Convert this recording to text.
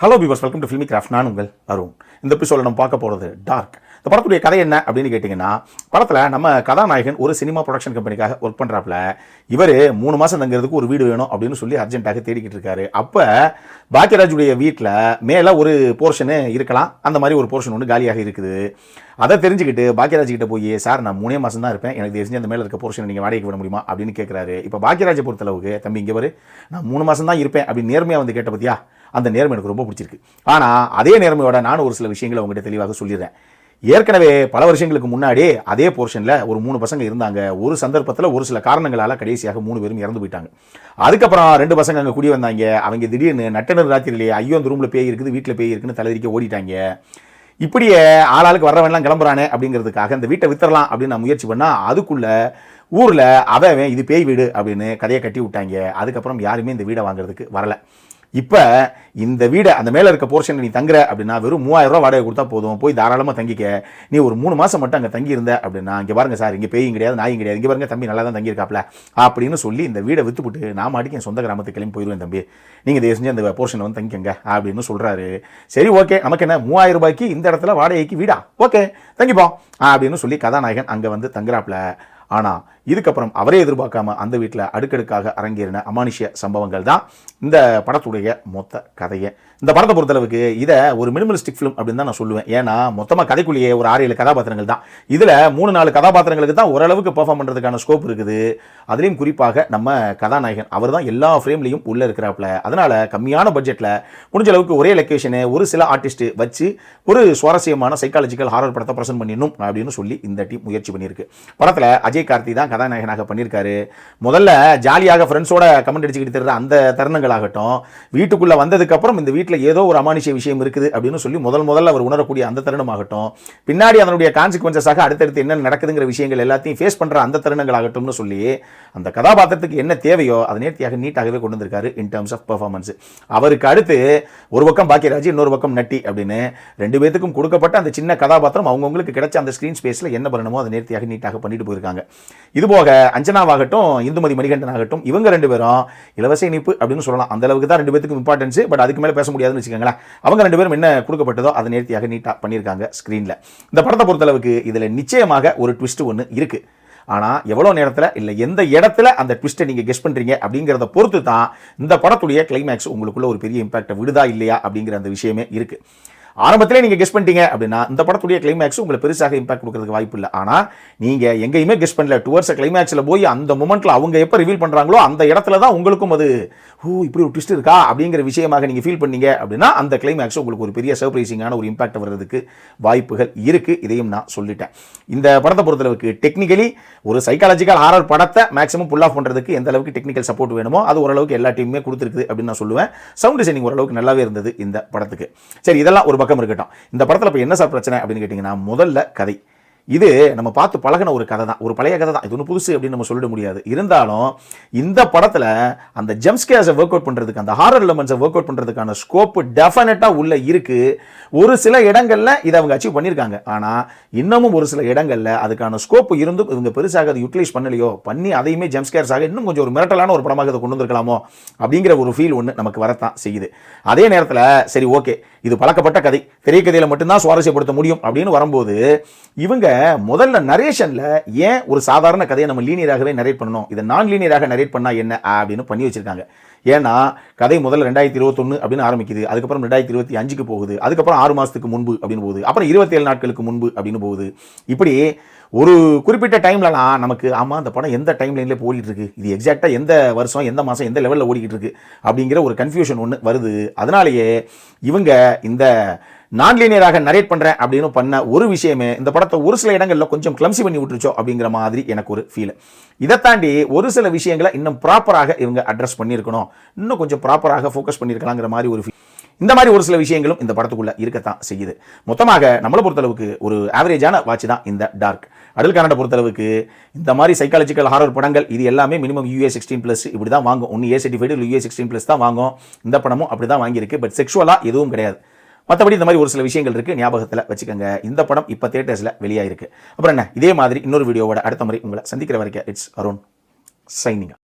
Hello viewers, welcome to filmi craft. நான் உங்கள் அருண். இந்த எபிசோட நம்ம பார்க்க போகிறது டார்க். இந்த படத்துடைய கதை என்ன அப்படின்னு கேட்டிங்கன்னா, படத்தில் நம்ம கதாநாயகன் ஒரு சினிமா ப்ரொடக்ஷன் கம்பெனிக்காக ஒர்க் பண்ணுறாப்புல. இவர் 3 மாதம் தங்கிறதுக்கு ஒரு வீடு வேணும் அப்படின்னு சொல்லி அர்ஜென்ட்டாக தேடிக்கிட்டு இருக்காரு. அப்போ பாக்கியராஜுடைய வீட்டில் மேலே ஒரு போர்ஷனு இருக்கலாம், அந்த மாதிரி ஒரு போர்ஷன் ஒன்று காலியாக இருக்குது. அதை தெரிஞ்சுக்கிட்டு பாக்கியராஜ் கிட்ட போய், சார் நான் 3 மாதம் தான் இருப்பேன், எனக்கு தெரிஞ்சு அந்த மேலே இருக்க போர்ஷனை நீங்கள் வாடகைக்கு விட முடியுமா அப்படின்னு கேட்குறாரு. இப்போ பாக்கியராஜை பொறுத்தளவுக்கு, தம்பி இங்கே வரு, நான் 3 மாதம் தான் இருப்பேன் அப்படின்னு நேர்மையாக வந்து கேட்ட பற்றியா, அந்த நேர்மை எனக்கு ரொம்ப பிடிச்சிருக்கு. ஆனால் அதே நேர்மையோட நான் ஒரு சில விஷயங்களை உங்கள்கிட்ட தெளிவாக சொல்லிடுறேன். ஏற்கனவே பல வருஷங்களுக்கு முன்னாடி அதே போர்ஷனில் ஒரு 3 பசங்க இருந்தாங்க. ஒரு சந்தர்ப்பத்தில் ஒரு சில காரணங்களால் கடைசியாக 3 பேரும் இறந்து போயிட்டாங்க. அதுக்கப்புறம் 2 பசங்க அங்கே குடி வந்தாங்க. அவங்க திடீர்னு நட்டனர் ராத்திரிலேயே ஐயோ அந்த ரூமில் பேய் இருக்குது, வீட்டில் பேய் இருக்குன்னு தலைவிரிக்க ஓடிட்டாங்க. இப்படியே ஆளாளுக்கு வர்றவன்லாம் கிளம்புறானே அப்படிங்கிறதுக்காக இந்த வீட்டை வித்தரலாம் அப்படின்னு நான் முயற்சி பண்ணால், அதுக்குள்ள ஊரில் அவன் இது பேய் வீடு அப்படின்னு கதையை கட்டி விட்டாங்க. அதுக்கப்புறம் யாருமே இந்த வீடை வாங்குறதுக்கு வரலை. இப்போ இந்த வீடை, அந்த மேலே இருக்க போர்ஷன் நீ தங்குற அப்படின்னா வெறும் 3000 ரூபா வாடகை கொடுத்தா போதும், போய் தாராளமாக தங்கிக்க. நீ ஒரு 3 மாதம் மட்டும் அங்கே தங்கியிருந்த அப்படின்னா, இங்கே பாருங்க சார், இங்கே பேயும் கிடையாது, நாயும் கிடையாது, இங்கே பாருங்க தம்பி நல்லா தான் தங்கியிருக்காப்ல அப்படின்னு சொல்லி இந்த வீடை விற்றுப்புட்டு நான் மாட்டிக்கு என் சொந்த கிராமத்துக்கு கிளம்பி போயிடுவேன் தம்பி, நீங்கள் இதை செஞ்சு அந்த போர்ஷனை வந்து தங்கிக்கங்க அப்படின்னு சொல்கிறாரு. சரி ஓகே, நமக்கு என்ன 3000 ரூபாய்க்கு இந்த இடத்துல வாடகைக்கு வீடா, ஓகே தங்கிப்போம் அப்படின்னு சொல்லி கதாநாயகன் அங்கே வந்து தங்குறாப்புல. ஆனால் இதுக்கப்புறம் அவரே எதிர்பார்க்காம அந்த வீட்டில் அடுக்கடுக்காக அரங்கேறின அமானுஷ்ய சம்பவங்கள் தான் இந்த படத்துடைய மொத்த கதையை. இந்த படத்தை பொறுத்தளவுக்கு இதை ஒரு மினிமலிஸ்டிக் ஃபிலிம் அப்படின்னு தான் நான் சொல்லுவேன். ஏன்னா மொத்தமாக கதைக்குள்ளேயே ஒரு 6-7 கதாபாத்திரங்கள் தான். இதில் 3-4 கதாபாத்திரங்களுக்கு தான் ஓரளவுக்கு பெர்ஃபார்ம் பண்ணுறதுக்கான ஸ்கோப் இருக்குது. அதுலேயும் குறிப்பாக நம்ம கதாநாயகன் அவர் தான் எல்லா ஃப்ரேம்லையும் உள்ளே இருக்கிறாப்புல. அதனால் கம்மியான பட்ஜெட்டில் முடிஞ்ச அளவுக்கு ஒரே லொக்கேஷனு, ஒரு சில ஆர்டிஸ்ட்டு வச்சு ஒரு சுவாரஸ்யமான சைக்காலஜிக்கல் ஹாரர் படத்தை ப்ரெசென்ட் பண்ணிடணும் அப்படின்னு சொல்லி இந்த டீம் முயற்சி பண்ணியிருக்கு. படத்தில் அஜய் கார்த்தி தான் கதாநாயகனாக பண்ணியிருக்காரு. முதல்ல ஜாலியாக ஃப்ரெண்ட்ஸோட கமெண்ட் அடிச்சுக்கிட்டு தர்ற அந்த தருணங்களாகட்டும், வீட்டுக்குள்ளே வந்ததுக்கப்புறம் இந்த வீட்டில் ஏதோ ஒரு அமானுஷ்ய விஷயம் இருக்குது அப்படின்னு சொல்லி முதல்ல அவர் உணரக்கூடிய அந்த தருணமாகட்டும், பின்னாடி அதனுடைய கான்சிக்வன்சஸாக அடுத்தடுத்து என்ன நடக்குதுங்கிற விஷயங்கள் எல்லாத்தையும் ஃபேஸ் பண்ணுற அந்த தருணங்களாகட்டும்னு சொல்லி அந்த கதாபாத்திரத்துக்கு என்ன தேவையோ அதை நேர்த்தியாக நீட்டாகவே கொண்டு வந்திருக்காரு இன் டர்ம்ஸ் ஆஃப் பெர்ஃபார்மன்ஸ். அவருக்கு அடுத்து ஒரு பக்கம் பாக்கியராஜ், இன்னொரு பக்கம் நட்டி அப்படின்னு 2 பேத்துக்கும் கொடுக்கப்பட்ட அந்த சின்ன கதாபாத்திரம் அவங்கவுங்களுக்கு கிடைச்ச அந்த ஸ்க்ரீன் ஸ்பேஸில் என்ன பண்ணணுமோ அதை நேர்த்தியாக நீட்டாக பண்ணிட்டு போயிருக்காங்க. இதுபோக அஞ்சனாவாகட்டும், இந்துமதி மணிகண்டன் ஆகட்டும், இவங்க 2 பேரும் இலவச இனிப்பு அப்படின்னு சொல்லலாம். அந்த அளவுக்கு தான் 2 பேத்துக்கும் இம்பார்ட்டன்ஸ். பட் அதுக்கு மேலே பேச முடியாதுன்னு வச்சுக்கோங்களேன். அவங்க 2 பேரும் என்ன கொடுக்கப்பட்டதோ அதை நேர்த்தியாக நீட்டாக பண்ணியிருக்காங்க ஸ்க்ரீனில். இந்த படத்தை பொறுத்தளவுக்கு இதில் நிச்சயமாக ஒரு ட்விஸ்ட் ஒன்று இருக்குது. ஆனால் எவ்வளோ நேரத்தில் இல்லை எந்த இடத்துல அந்த ட்விஸ்ட்டை நீங்கள் கெஸ் பண்ணுறீங்க அப்படிங்கிறத பொறுத்து தான் இந்த படத்துடைய கிளைமேக்ஸ் உங்களுக்குள்ள ஒரு பெரிய இம்பாக்டை விடுதா இல்லையா அப்படிங்கிற அந்த விஷயமே இருக்குது. ஆரம்பத்திலே நீங்கள் கெஸ் பண்ணிட்டீங்க அப்படின்னா இந்த படத்துடைய கிளைமேக்ஸ் உங்களுக்கு பெருசாக இம்பாக்ட் கொடுக்கறதுக்கு வாய்ப்பு இல்லை. ஆனால் நீங்கள் எங்கேயுமே கெஸ் பண்ணல, டுவர்ட்ஸ் கிளைமேக்ஸில் போய் அந்த மொமெண்ட்டில் அவங்க எப்போ ரிவீல் பண்ணுறாங்களோ அந்த இடத்துல தான் உங்களுக்கும் அது இப்படி ஒரு ட்விஸ்ட் இருக்கா அப்படிங்கிற விஷயமாக நீங்கள் ஃபீல் பண்ணீங்க அப்படின்னா அந்த கிளைமேக்ஸ் உங்களுக்கு ஒரு பெரிய சர்ப்ரைசிங்கான ஒரு இம்பாக்ட் வர்றதுக்கு வாய்ப்புகள் இருக்குது. இதையும் நான் சொல்லிட்டேன். இந்த படத்தை பொறுத்தளவுக்கு டெக்னிக்கலி ஒரு சைக்காலஜிக்கல் ஹாரர் படத்தை மேக்ஸிமம் புல் ஆஃப் பண்ணுறதுக்கு எந்த அளவுக்கு டெக்னிக்கல் சப்போர்ட் வேணுமோ அது ஓரளவுக்கு எல்லா டீமுமே கொடுத்துருக்குது அப்படின்னு நான் சொல்லுவேன். சவுண்ட் டிசைனிங் ஓரளவுக்கு நல்லாவே இருந்தது இந்த படத்துக்கு. சரி, இதெல்லாம் ஒரு பக்கம் இருக்கட்டும். இந்த படத்தில் இப்போ என்ன சார் பிரச்சனை அப்படின்னு கேட்டிங்கன்னா, முதல்ல கதை. இது நம்ம பார்த்து பழகின ஒரு கதை தான், ஒரு பழைய கதை தான். இது ஒன்று புதுசு அப்படின்னு நம்ம சொல்லிட முடியாது. இருந்தாலும் இந்த படத்தில் அந்த ஜம்ப்ஸ்கேர்ஸை ஒர்க் அவுட் பண்ணுறதுக்கு, அந்த ஹாரர் எலிமெண்ட்ஸை ஒர்க் அவுட் பண்ணுறதுக்கான ஸ்கோப்பு டெஃபினட்டாக உள்ள இருக்குது. ஒரு சில இடங்களில் இதை அவங்க அச்சீவ் பண்ணியிருக்காங்க. ஆனால் இன்னமும் ஒரு சில இடங்களில் அதுக்கான ஸ்கோப்பு இருந்தும் இவங்க பெருசாக அதை யூட்டிலைஸ் பண்ணலையோ, பண்ணி அதையுமே ஜம்ப்ஸ்கேர்ஸாக இன்னும் கொஞ்சம் ஒரு மிரட்டலான ஒரு படமாக இதை கொண்டு வந்திருக்கலாமோ அப்படிங்கிற ஒரு ஃபீல் ஒன்று நமக்கு வரத்தான் செய்யுது. அதே நேரத்தில் சரி ஓகே, இது பழக்கப்பட்ட கதை, பெரிய கதையில் மட்டும்தான் சுவாரஸ்யப்படுத்த முடியும் அப்படின்னு வரும்போது இவங்க முதல்ல நரேஷன்ல ஏன் ஒரு சாதாரண கதையை நம்ம லீனியராகவே நரேட் பண்ணணும், இதை நான் லீனியராக நரேட் பண்ணா என்ன அப்படின்னு பண்ணி வச்சிருக்காங்க. ஏன்னா கதை முதல்ல 2021 அப்படின்னு ஆரம்பிக்குது, அதுக்கப்புறம் 2025க்கு போகுது, அதுக்கப்புறம் 6 மாதத்துக்கு முன்பு அப்படின்னு போகுது, அப்புறம் 27 நாட்களுக்கு முன்பு அப்படின்னு போகுது. இப்படி ஒரு குறிப்பிட்ட டைம்லலாம் நமக்கு ஆமாம் அந்த படம் எந்த டைம் லைன்லேயே ஓடிட்டு இருக்கு, இது எக்ஸாக்டாக எந்த வருஷம் எந்த மாதம் எந்த லெவலில் ஓடிக்கிட்டு இருக்கு அப்படிங்கிற ஒரு கன்ஃபியூஷன் ஒன்று வருது. அதனாலேயே இவங்க இந்த நான் லீனியராக நரேட் பண்ணுறேன் அப்படின்னு பண்ண ஒரு விஷயமே இந்த படத்தை ஒரு சில இடங்களில் கொஞ்சம் கிளம்சி பண்ணி விட்டுருச்சோ அப்படிங்கிற மாதிரி எனக்கு ஒரு ஃபீல். இதை தாண்டி ஒரு சில விஷயங்களை இன்னும் ப்ராப்பராக இவங்க அட்ரஸ் பண்ணியிருக்கணும், இன்னும் கொஞ்சம் ப்ராப்பராக ஃபோக்கஸ் பண்ணியிருக்கலாங்கிற மாதிரி ஒரு ஃபீல். இந்த மாதிரி ஒரு சில விஷயங்களும் இந்த படத்துக்குள்ள இருக்கத்தான் செய்யுது. மொத்தமாக நம்மளை பொறுத்தளவுக்கு ஒரு ஆவரேஜான வாட்ச் தான் இந்த டார்க். அடல் கன்னட பொறுத்தளவுக்கு இந்த மாதிரி சைக்காலஜிக்கல் ஹாரர் படங்கள் இது எல்லாமே மினிமம் UA16+ இப்படி தான் வாங்கும். ஒன்று A certified இல்லை UA16+ தான் வாங்கும். இந்த படமும் அப்படி தான் வாங்கியிருக்கு. பட் செக்ஷுவலாக எதுவும் கிடையாது. மற்றபடி இந்த மாதிரி ஒரு சில விஷயங்கள் இருக்குது, ஞாபகத்தில் வச்சுக்கோங்க. இந்த படம் இப்போ தியேட்டர்ஸில் வெளியாயிருக்கு. அப்புறம் என்ன, இதே மாதிரி இன்னொரு வீடியோவோட அடுத்த முறை உங்களை சந்திக்கிற வரைக்கும் இட்ஸ் அருண் சைனிங்.